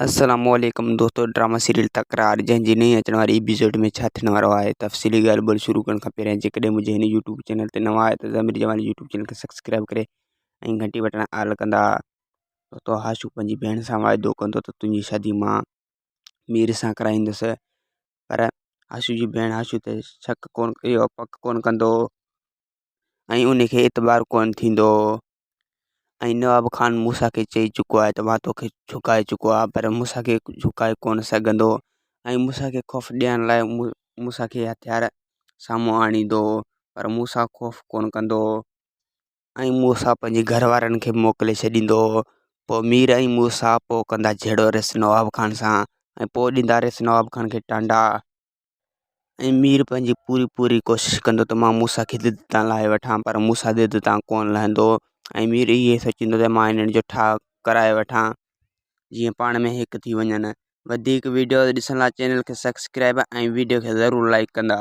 अस्सलामुअलैकुम दोस्तों। Drama serial तकरार जंहिंजी नई अचण वारी एपिसोड में छा थियण वारो आहे, तफ़सीली ॻाल्हि ॿोल शुरू करण खां पहिरियों जेकॾहिं मुंहिंजे हिन यूट्यूब चैनल ते नवां आहे त ज़मीर जमाल यूट्यूब चैनल खे सब्सक्राइब करे ऐं घंटी बटन ऑल कंदा। दोस्तों, हाशू पंहिंजी भेण सां वाइदो कंदो त तुंहिंजी शादी मां मीर सां कराईंदुसि, पर हाशू जी भेण हाशू ते पक कोन कंदो ऐं उनखे एतबार कोन थींदो। ऐं नवाब ख़ान मूसा खे चई चुको आहे त मां तोखे झुकाए चुको आहे, पर मूसा खे झुकाए कोन सघंदो ऐं मूसा खे ख़ौफ़ ॾियण लाइ मूसा खे हथियार साम्हूं आणींदो, पर मूसा ख़ौफ़ कोन कंदो ऐं मूसा पंहिंजे घर वारनि खे मोकिले छॾींदो। पोइ मीर ऐं मूसा पोइ कंदा जहिड़ो रिस नवाब ख़ान सां ऐं पोइ ॾींदा रिस नवाब ख़ान खे टांडा। ऐं मीर पंहिंजी पूरी कोशिशि कंदो त मां मूसा खे ज़िद तां लाहे वठां, पर मूसा ज़िद तां कोन लहंदो ऐं मीर इहे सोचींदो त मां इन्हनि जो ठाह कराए वठां जीअं पाण में हिकु थी वञनि। वधीक वीडियो ॾिसण लाइ चैनल खे सब्सक्राइब ऐं वीडियो खे ज़रूरु लाइक कंदा।